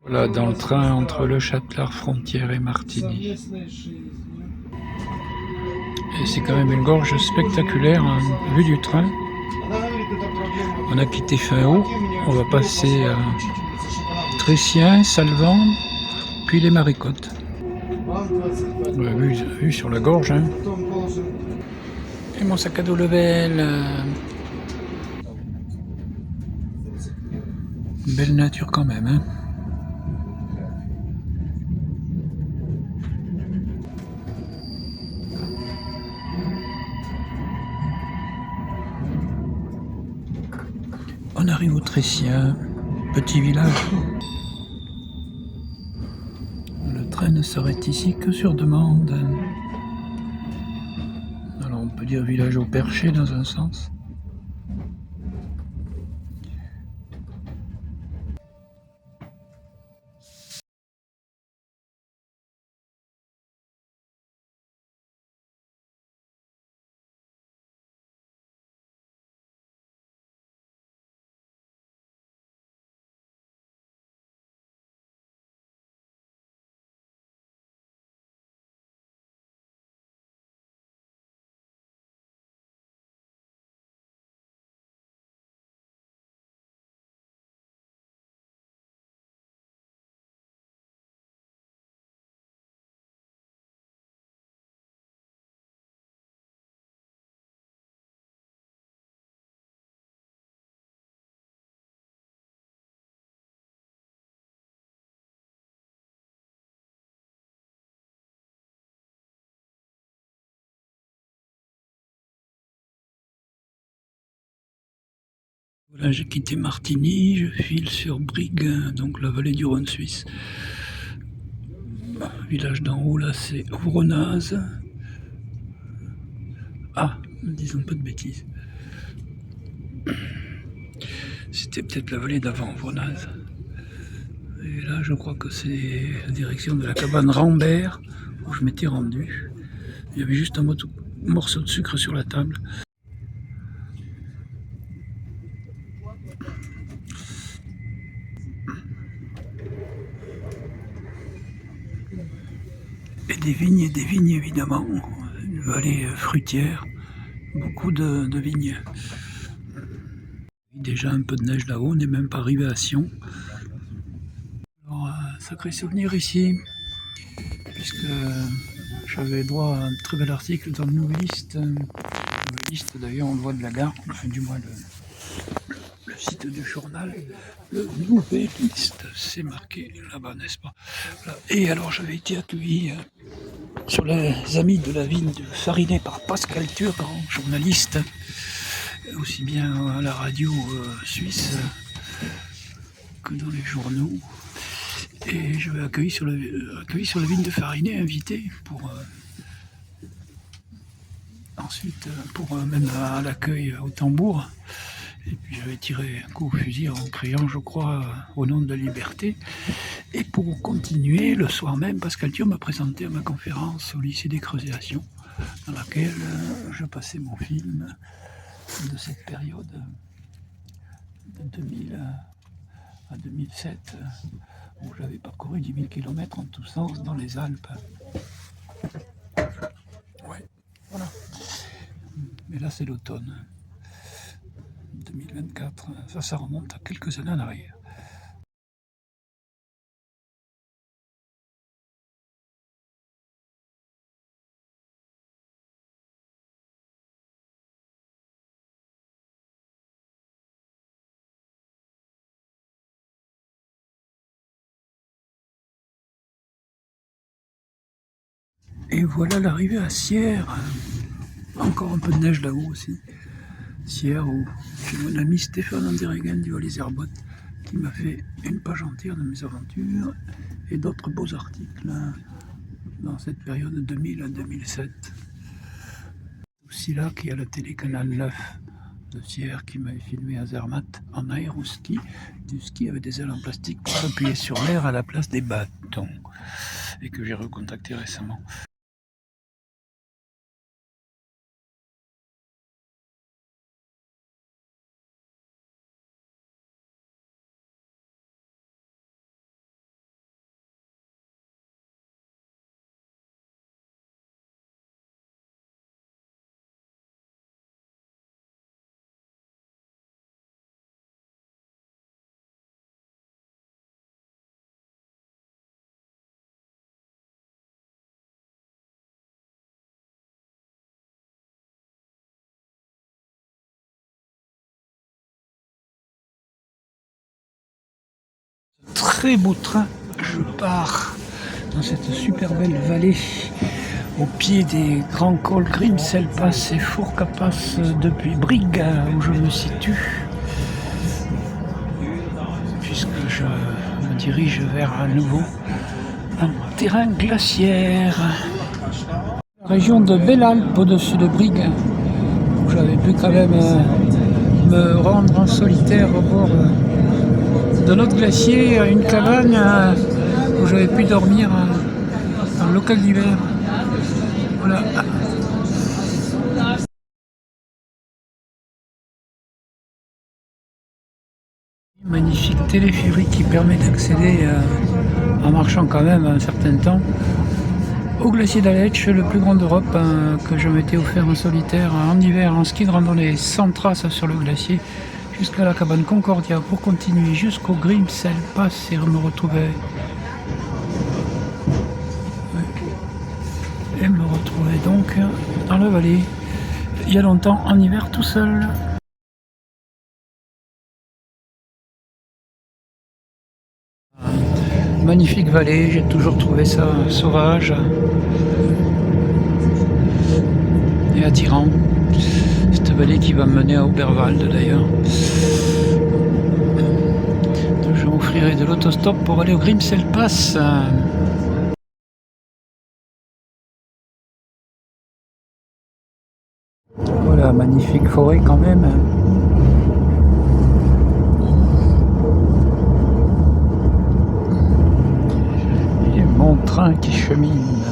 Voilà, dans le train entre Le Châtelard-Frontière et Martigny. Et c'est quand même une gorge spectaculaire, hein, vue du train. On a quitté fin août, on va passer à Tressien, Salvan, puis les Maricottes. Vue sur la gorge. Hein. Et mon sac à dos Level. Belle nature quand même. Hein. On arrive au Tressien, petit village. Le train ne s'arrête ici que sur demande. Alors on peut dire village au perché dans un sens. Voilà, j'ai quitté Martigny, je file sur Brigue, donc la vallée du Rhône suisse. Village d'en haut, là, c'est Ouronaz. Ah, disons pas de bêtises. C'était peut-être la vallée d'avant, Ouronaz. Et là, je crois que c'est la direction de la cabane Rambert, où je m'étais rendu. Il y avait juste un morceau de sucre sur la table. Et des vignes évidemment. Une vallée fruitière, beaucoup de vignes. Déjà un peu de neige là-haut, on n'est même pas arrivé à Sion. Alors, sacré souvenir ici, puisque j'avais droit à un très bel article dans le Nouvelliste. Nouvelliste d'ailleurs, on le voit de la gare, enfin du moins le site du journal, le Nouvelliste, c'est marqué là-bas, n'est-ce pas? Voilà. Et alors j'avais été accueilli sur les Amis de la vigne de Farinet par Pascal Turcan, journaliste, aussi bien à la radio suisse que dans les journaux. Et je vais accueilli sur la vigne de Farinet, invité pour ensuite pour même à l'accueil au tambour. Et puis j'avais tiré un coup au fusil en criant, je crois, au nom de la liberté. Et pour continuer, le soir même, Pascal Thion m'a présenté à ma conférence au lycée des Creuséations, dans laquelle je passais mon film de cette période de 2000 à 2007, où j'avais parcouru 10 000 km en tous sens dans les Alpes. Ouais, voilà. Mais là, c'est l'automne 2024. Ça remonte à quelques années en arrière. Et voilà l'arrivée à Sierre. Encore un peu de neige là-haut aussi. Sierre, où j'ai mon ami Stéphane Anderegen du Valais Herbotte qui m'a fait une page entière de mes aventures et d'autres beaux articles dans cette période de 2000 à 2007. Aussi là qu'il y a le télécanal 9 de Sierre qui m'avait filmé à Zermatt en aéroski, du ski avec des ailes en plastique pour s'appuyer sur l'air à la place des bâtons et que j'ai recontacté récemment. très beau train. Je pars dans cette super belle vallée au pied des grands cols Grimselpass et Fourcapass depuis Brigue où je me situe, puisque je me dirige vers à nouveau un terrain glaciaire. La région de Bellalpe au-dessus de Brigue, où j'avais pu quand même me rendre en solitaire au bord de notre glacier à une cabane où j'avais pu dormir dans le local d'hiver. Voilà. Magnifique téléphérique qui permet d'accéder en marchant quand même un certain temps au glacier d'Aletsch, le plus grand d'Europe, que je m'étais offert en solitaire en hiver en ski de randonnée sans trace sur le glacier jusqu'à la cabane Concordia pour continuer jusqu'au Grimselpass et me retrouver donc dans la vallée il y a longtemps en hiver tout seul. Magnifique vallée, j'ai toujours trouvé ça sauvage et attirant. Cette vallée qui va me mener à Oberwald d'ailleurs. Je m'offrirai de l'autostop pour aller au Grimselpass. Voilà, magnifique forêt quand même. Et mon train qui chemine.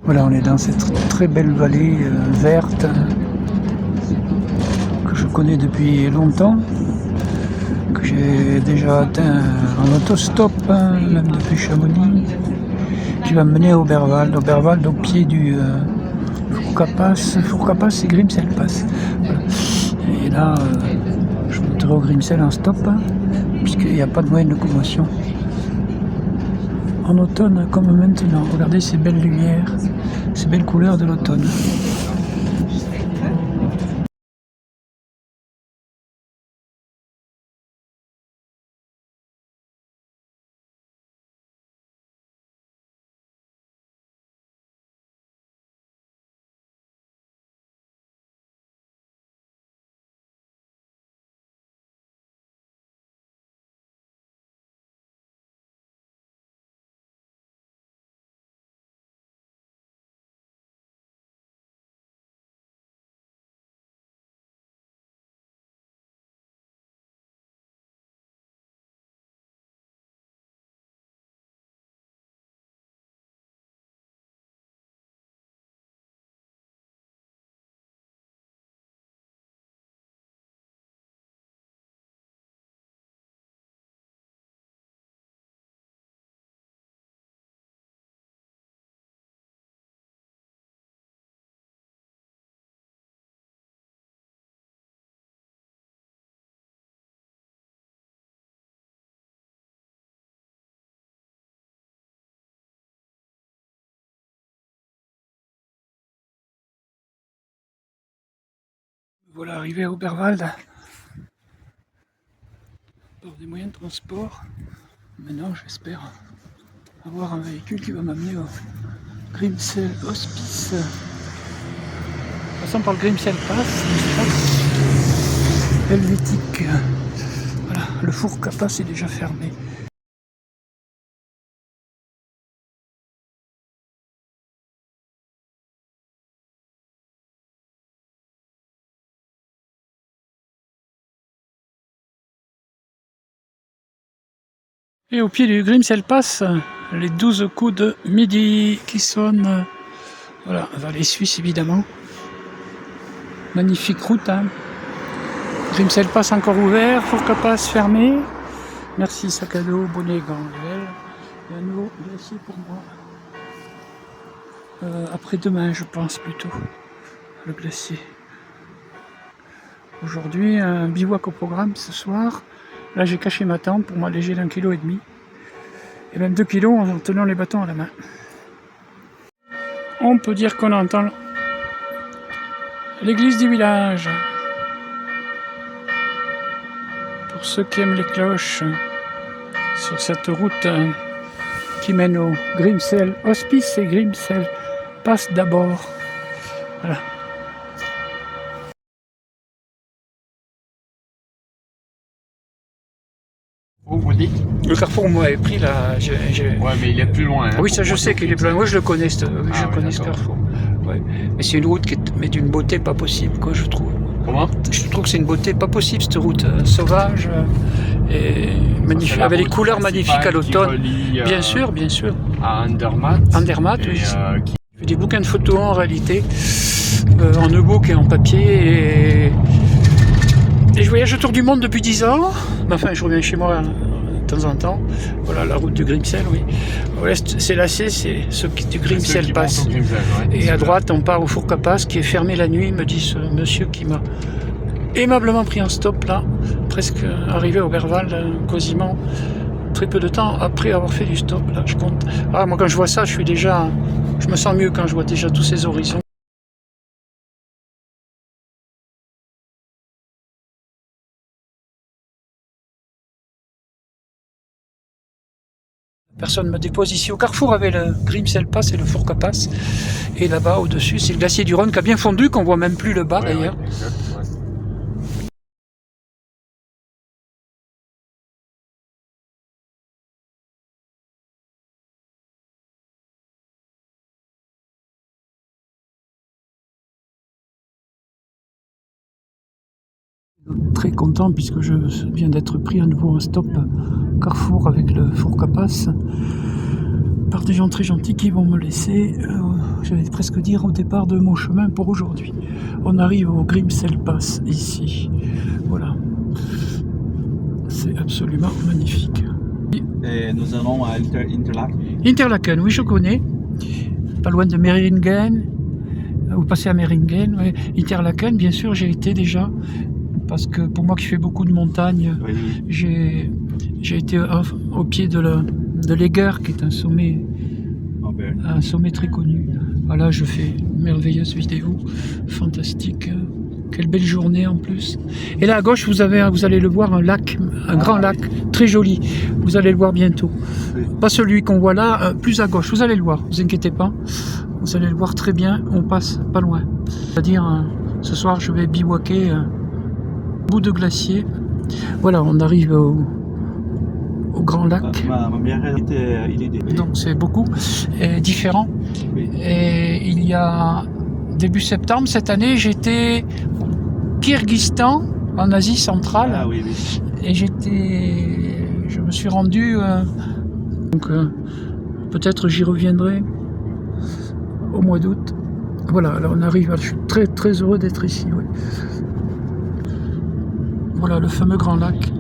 Voilà, on est dans cette très belle vallée verte que je connais depuis longtemps, que j'ai déjà atteint en autostop, même depuis Chamonix, qui va me mener à Oberwald au pied du Fourcapass et Grimselpass. Voilà. Et là, je monterai au Grimsel en stop, puisqu'il n'y a pas de moyen de locomotion. En automne comme maintenant, regardez ces belles lumières, ces belles couleurs de l'automne. Voilà, arrivé à Oberwald par des moyens de transport. Maintenant, j'espère avoir un véhicule qui va m'amener au Grimsel Hospice. Passant par le Grimselpass, helvétique. Voilà, le Fourcapass est déjà fermé. Et au pied du Grimselpass, les 12 coups de midi qui sonnent. Voilà, vallée suisse évidemment. Magnifique route, hein. Grimselpass encore ouvert, Fourcapass fermé. Merci sac à dos, bonnet, gants, et un nouveau glacier pour moi. Après-demain, je pense plutôt. le glacier. Aujourd'hui, un bivouac au programme ce soir. Là, j'ai caché ma tente pour m'alléger d'1,5 kg. Et même 2 kg en tenant les bâtons à la main. On peut dire qu'on entend l'église du village. Pour ceux qui aiment les cloches, sur cette route qui mène au Grimsel Hospice et Grimsel passe d'abord. Voilà. Vous dites ? Le carrefour, on m'avait pris là. Ouais, mais il est plus loin. Hein, oui, ça je sais qu'il est plus loin. Moi je le connais, je connais ce carrefour. Ouais. Mais c'est une route qui est d'une beauté pas possible, quoi, je trouve. Comment ? Je trouve que c'est une beauté pas possible, cette route sauvage et magnifique, avec des couleurs magnifiques à l'automne. Bien sûr, bien sûr. À Andermatt. Andermatt, oui. Je fais des bouquins de photos en réalité, en e-book et en papier. Et je voyage autour du monde depuis 10 ans. Enfin, je reviens chez moi de temps en temps. Voilà, la route du Grimsel, oui. À l'est, c'est lacé, c'est ceux qui du Grimsel passent. Ouais. Et à droite, on part au Four Capas, qui est fermé la nuit, me dit ce monsieur qui m'a aimablement pris en stop, là, presque arrivé au Berval, quasiment très peu de temps après avoir fait du stop, là, je compte. Ah, moi, quand je vois ça, je me sens mieux quand je vois déjà tous ces horizons. Personne me dépose ici au carrefour avec le Grimsel Pass et le Four Capas. Et là-bas, au-dessus, c'est le glacier du Rhône qui a bien fondu, qu'on voit même plus le bas d'ailleurs. Ouais. Très content puisque je viens d'être pris à nouveau en stop carrefour avec le Four Capas par des gens très gentils qui vont me laisser, j'allais presque dire, au départ de mon chemin pour aujourd'hui. On arrive au Grimsel Pass ici, voilà, c'est absolument magnifique. Et nous allons à Interlaken. Interlaken, oui, je connais, pas loin de Meiringen. Vous passez à Meiringen, ouais. Interlaken, bien sûr, j'ai été déjà. Parce que pour moi qui fais beaucoup de montagnes, oui. J'ai été au pied de l'Eger, qui est un sommet très connu. Voilà, je fais une merveilleuse vidéo, fantastique. Quelle belle journée en plus. Et là à gauche, vous allez le voir, un lac, grand lac, très joli. Vous allez le voir bientôt. Oui. Pas celui qu'on voit là, plus à gauche. Vous allez le voir, vous inquiétez pas. Vous allez le voir très bien, on passe pas loin. C'est-à-dire, ce soir, je vais bivouaquer bout de glacier. Voilà, on arrive au grand lac. Donc c'est beaucoup différent. Oui. Et il y a début septembre cette année, j'étais au Kyrgyzstan, en Asie centrale. Ah, oui, oui. Et je me suis rendu. Donc peut-être j'y reviendrai au mois d'août. Voilà, alors on arrive. Je suis très très heureux d'être ici. Oui. Voilà le fameux grand lac.